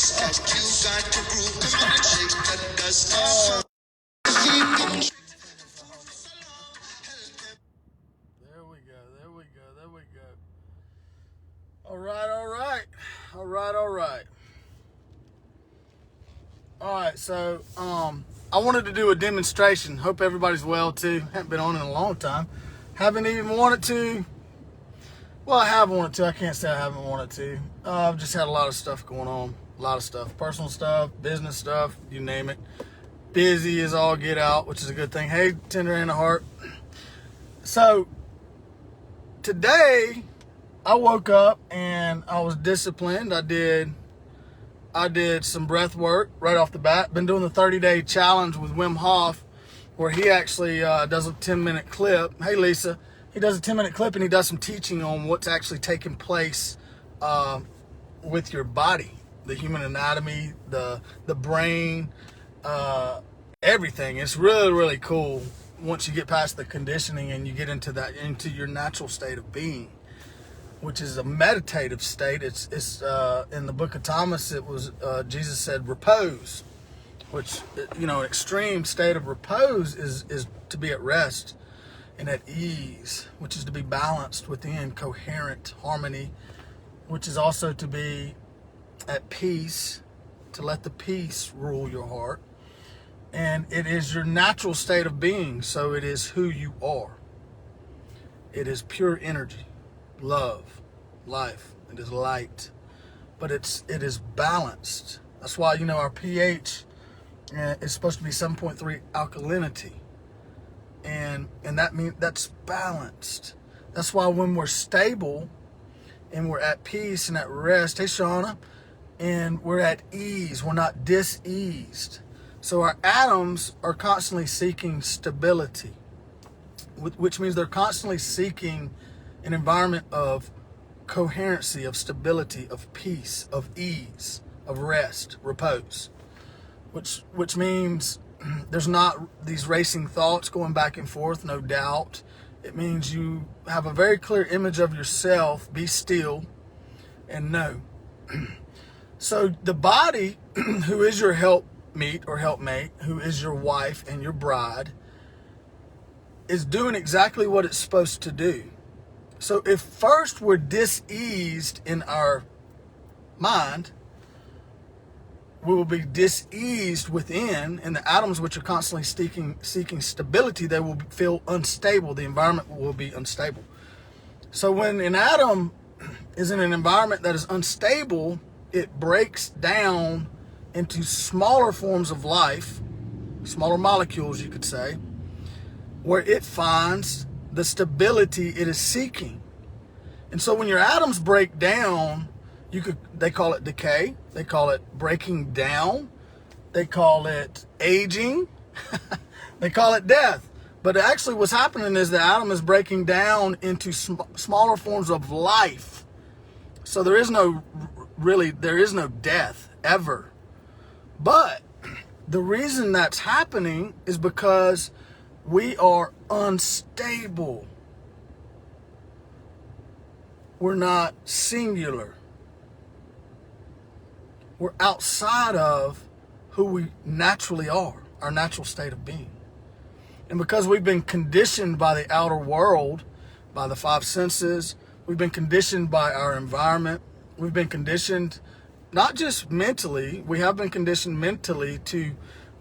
There we go, there we go, there we go. All right, all right. All right, all right. All right, so I wanted to do a demonstration. Hope everybody's well too. Haven't been on in a long time. Haven't even wanted to. Well, I have wanted to. I can't say I haven't wanted to. I've just had a lot of stuff going on. A lot of stuff. Personal stuff, business stuff, you name it. Busy as all get out, which is a good thing. Hey, tender and a heart. So, today, I woke up and I was disciplined. I did some breath work right off the bat. Been doing the 30-day challenge with Wim Hof, where he actually does a 10-minute clip. Hey, Lisa. He does a 10-minute clip and he does some teaching on what's actually taking place with your body, the human anatomy, the brain, everything. It's really, really cool once you get past the conditioning and you get into your natural state of being, which is a meditative state. It's in the book of Thomas, it was Jesus said repose, which, an extreme state of repose is to be at rest and at ease, which is to be balanced within coherent harmony, which is also to be at peace, to let the peace rule your heart. And it is your natural state of being, so it is who you are. It is pure energy, love, life. It is light, but it is balanced. That's why, our pH is supposed to be 7.3 alkalinity. And that means that's balanced. That's why when we're stable and we're at peace and at rest, hey Shauna, and we're at ease, we're not diseased. So our atoms are constantly seeking stability, which means they're constantly seeking an environment of coherency, of stability, of peace, of ease, of rest, repose, which means there's not these racing thoughts going back and forth, no doubt. It means you have a very clear image of yourself, be still, and know. So the body, who is your helpmeet or helpmate, who is your wife and your bride, is doing exactly what it's supposed to do. So if first we're diseased in our mind, we will be diseased within, and the atoms which are constantly seeking stability, they will feel unstable. The environment will be unstable. So when an atom is in an environment that is unstable, it breaks down into smaller forms of life, smaller molecules, you could say, where it finds the stability it is seeking. And so when your atoms break down, they call it decay, they call it breaking down, they call it aging, they call it death. But actually what's happening is the atom is breaking down into smaller forms of life. So there is no death ever. But the reason that's happening is because we are unstable. We're not singular. We're outside of who we naturally are, our natural state of being. And because we've been conditioned by the outer world, by the five senses, we've been conditioned by our environment, we've been conditioned not just mentally, we have been conditioned mentally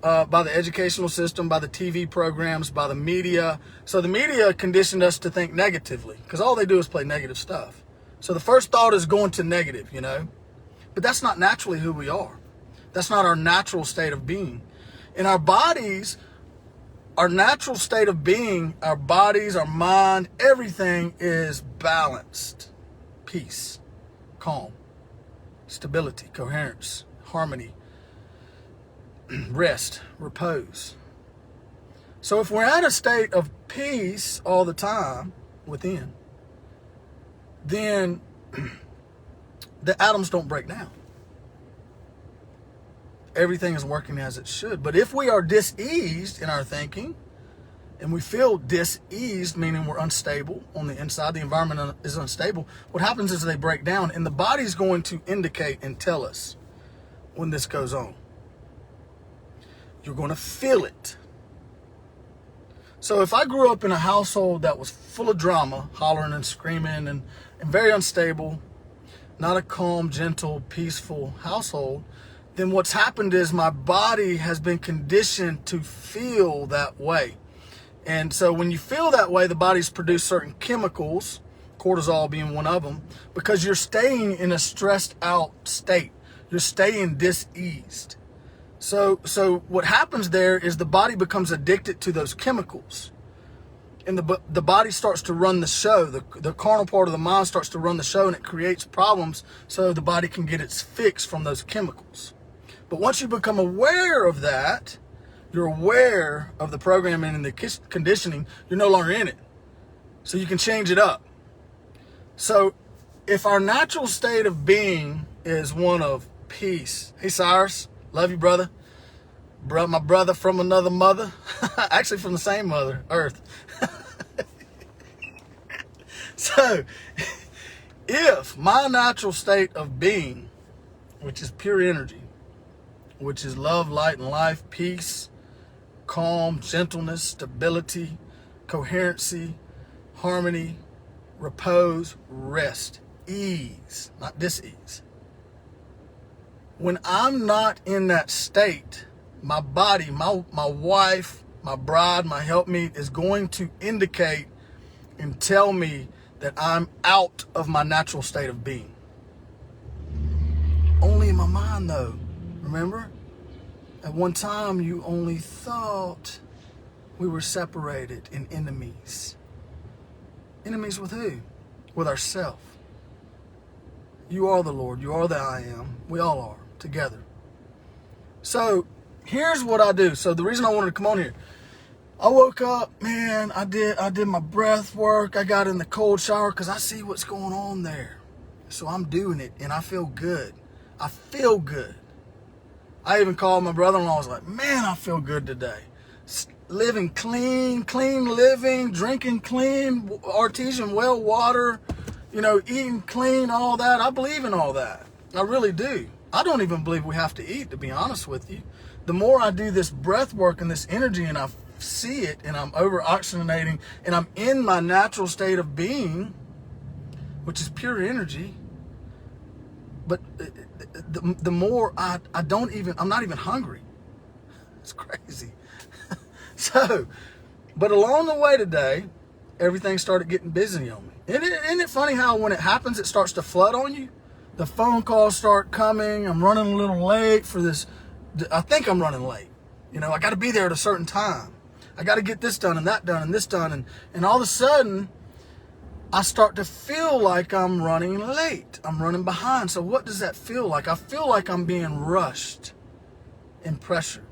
by the educational system, by the TV programs, by the media. So the media conditioned us to think negatively because all they do is play negative stuff. So the first thought is going to negative, But that's not naturally who we are. That's not our natural state of being. In our bodies, our natural state of being, our bodies, our mind, everything is balanced. Peace, calm, stability, coherence, harmony, rest, repose. So if we're at a state of peace all the time within, then the atoms don't break down. Everything is working as it should. But if we are diseased in our thinking, and we feel diseased, meaning we're unstable on the inside, the environment is unstable, what happens is they break down, and the body's going to indicate and tell us when this goes on. You're going to feel it. So if I grew up in a household that was full of drama, hollering and screaming and very unstable, not a calm, gentle, peaceful household, then what's happened is my body has been conditioned to feel that way. And so when you feel that way, the body's produced certain chemicals, cortisol being one of them, because you're staying in a stressed out state. You're staying diseased. So what happens there is the body becomes addicted to those chemicals. And the body starts to run the show. The carnal part of the mind starts to run the show, and it creates problems so the body can get its fix from those chemicals. But once you become aware of that, you're aware of the programming and the conditioning, you're no longer in it. So you can change it up. So if our natural state of being is one of peace. Hey, Cyrus, love you, brother. My brother from another mother. Actually from the same mother, Earth. So if my natural state of being, which is pure energy, which is love, light, and life, peace, calm, gentleness, stability, coherency, harmony, repose, rest, ease, not dis-ease. When I'm not in that state, my body, my wife, my bride, my helpmeet is going to indicate and tell me that I'm out of my natural state of being. Only in my mind though. Remember? At one time, you only thought we were separated and enemies. Enemies with who? With ourselves. You are the Lord. You are the I am. We all are together. So here's what I do. So the reason I wanted to come on here, I woke up, man, I did my breath work. I got in the cold shower because I see what's going on there. So I'm doing it and I feel good. I feel good. I even called my brother-in-law. I was like, man, I feel good today. Living clean living, drinking clean, artesian well water, eating clean, all that. I believe in all that. I really do. I don't even believe we have to eat, to be honest with you. The more I do this breath work and this energy and I see it and I'm over-oxygenating and I'm in my natural state of being, which is pure energy, but the more I'm not even hungry. It's crazy. So, but along the way today, everything started getting busy on me. Isn't it funny how when it happens, it starts to flood on you? The phone calls start coming. I'm running a little late for this. I think I'm running late. I got to be there at a certain time. I got to get this done and that done and this done. And all of a sudden, I start to feel like I'm running late. I'm running behind. So what does that feel like? I feel like I'm being rushed and pressured.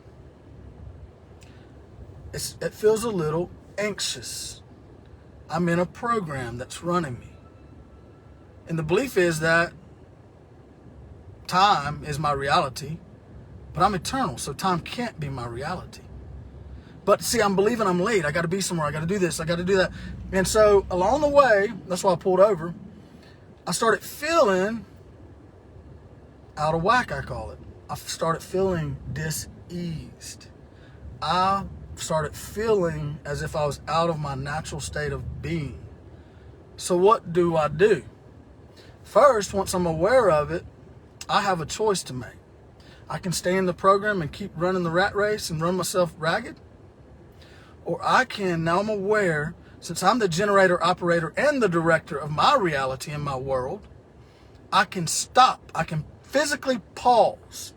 It feels a little anxious. I'm in a program that's running me. And the belief is that time is my reality, but I'm eternal, so time can't be my reality. But see, I'm believing I'm late. I got to be somewhere. I got to do this. I got to do that. And so along the way, that's why I pulled over, I started feeling out of whack, I call it. I started feeling diseased. I started feeling as if I was out of my natural state of being. So what do I do? First, once I'm aware of it, I have a choice to make. I can stay in the program and keep running the rat race and run myself ragged. Or I can, now I'm aware, since I'm the generator, operator, and the director of my reality and my world, I can stop. I can physically pause.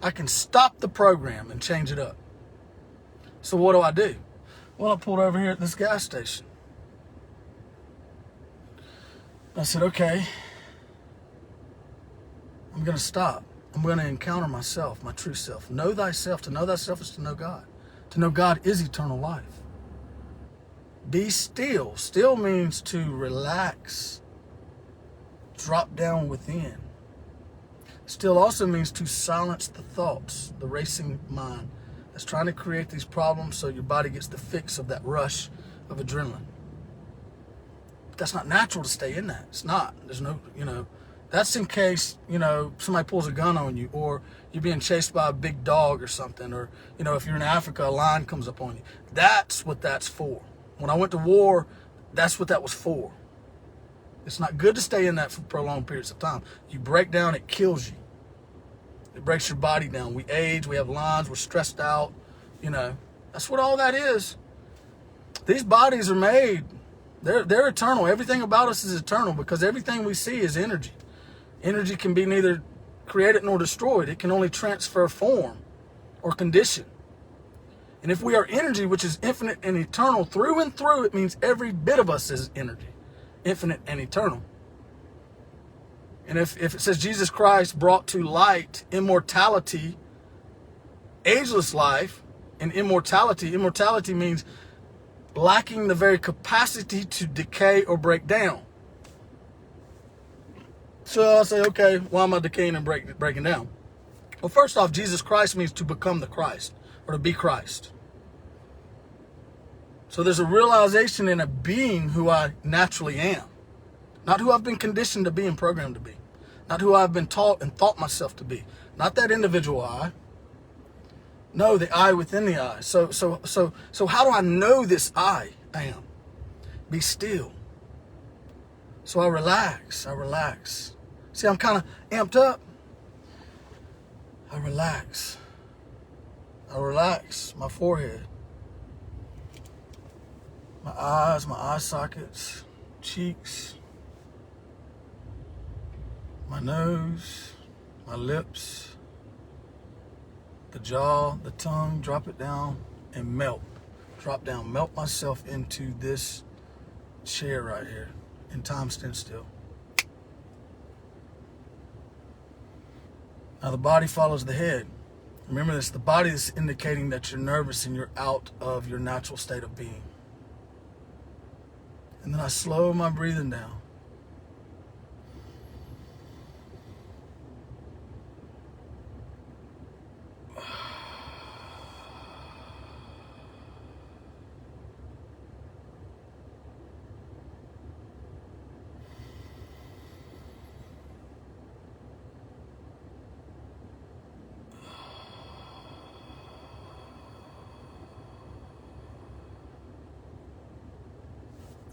I can stop the program and change it up. So what do? Well, I pulled over here at this gas station. I said, okay, I'm going to stop. I'm going to encounter myself, my true self. Know thyself. To know thyself is to know God. To know God is eternal life. Be still. Still means to relax. Drop down within. Still also means to silence the thoughts, the racing mind that's trying to create these problems so your body gets the fix of that rush of adrenaline. But that's not natural to stay in that. It's not. There's no, That's in case, somebody pulls a gun on you, or you're being chased by a big dog or something, or, if you're in Africa, a lion comes up on you. That's what that's for. When I went to war, that's what that was for. It's not good to stay in that for prolonged periods of time. You break down, it kills you. It breaks your body down. We age, we have lines, we're stressed out. That's what all that is. These bodies are made. They're eternal. Everything about us is eternal because everything we see is energy. Energy can be neither created nor destroyed. It can only transfer form or condition. And if we are energy, which is infinite and eternal through and through, it means every bit of us is energy, infinite and eternal. And if it says Jesus Christ brought to light immortality, ageless life, and immortality means lacking the very capacity to decay or break down. So I'll say, okay, why am I decaying and breaking down? Well, first off, Jesus Christ means to become the Christ, or to be Christ. So there's a realization in a being who I naturally am. Not who I've been conditioned to be and programmed to be. Not who I've been taught and thought myself to be. Not that individual I. No, the I within the I. So how do I know this I am? Be still. So I relax. See, I'm kind of amped up. I relax my forehead, my eyes, my eye sockets, cheeks, my nose, my lips, the jaw, the tongue, drop it down and melt. Drop down, melt myself into this chair right here, and time stand still. Now the body follows the head. Remember this, the body is indicating that you're nervous and you're out of your natural state of being. And then I slow my breathing down.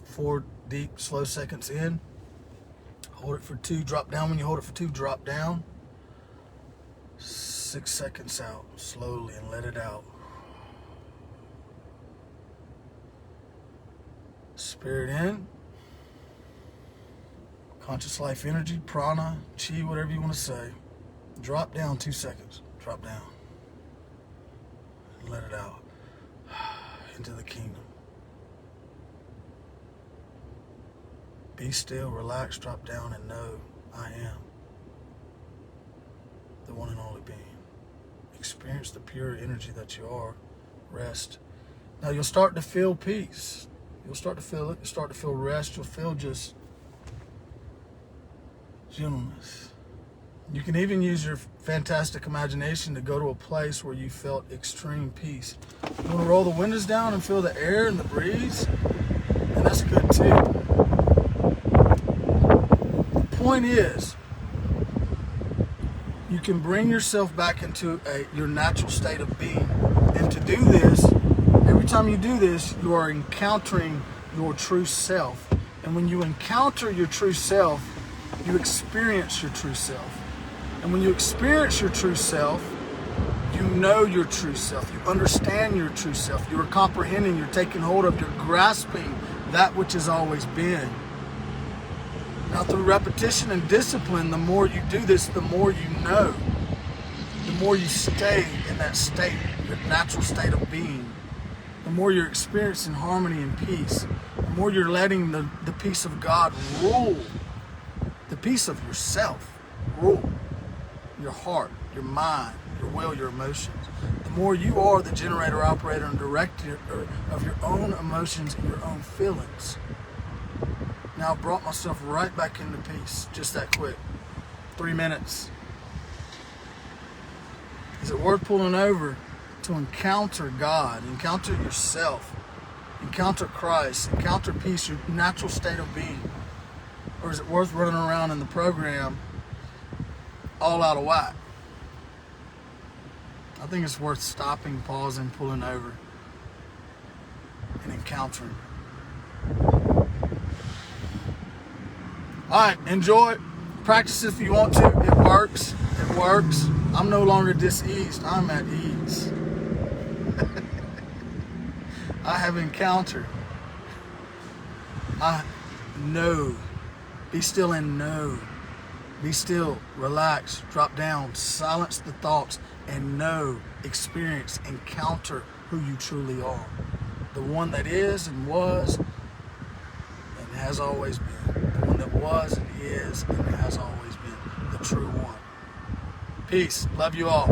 Four deep, slow seconds in. Hold it for 2, drop down. When you hold it for 2, drop down. 6 seconds out, slowly, and let it out. Spirit in. Conscious life energy, prana, chi, whatever you want to say. Drop down 2 seconds. Drop down. And let it out. Into the kingdom. Be still, relax, drop down, and know I am the one and only being. Experience the pure energy that you are. Rest. Now you'll start to feel peace. You'll start to feel it. You'll start to feel rest. You'll feel just gentleness. You can even use your fantastic imagination to go to a place where you felt extreme peace. You want to roll the windows down and feel the air and the breeze, and that's good too. Point is, you can bring yourself back into your natural state of being. And to do this, every time you do this, you are encountering your true self. And when you encounter your true self, you experience your true self. And when you experience your true self, you know your true self. You understand your true self. You are comprehending, you're taking hold of, you're grasping that which has always been. Now, through repetition and discipline, the more you do this, the more you know. The more you stay in that state, your natural state of being. The more you're experiencing harmony and peace. The more you're letting the peace of God rule. The peace of yourself rule. Your heart, your mind, your will, your emotions. The more you are the generator, operator, and director of your own emotions and your own feelings. Now I brought myself right back into peace, just that quick. 3 minutes. Is it worth pulling over to encounter God, encounter yourself, encounter Christ, encounter peace, your natural state of being? Or is it worth running around in the program all out of whack. I think it's worth stopping, pausing, pulling over, and encountering. All right, enjoy. Practice if you want to. It works. It works. I'm no longer diseased. I'm at ease. I have encountered. I know. Be still and know. Be still, relax, drop down, silence the thoughts, and know, experience, encounter who you truly are. The one that is and was and has always been. The one that was and is and has always been. The true one. Peace. Love you all.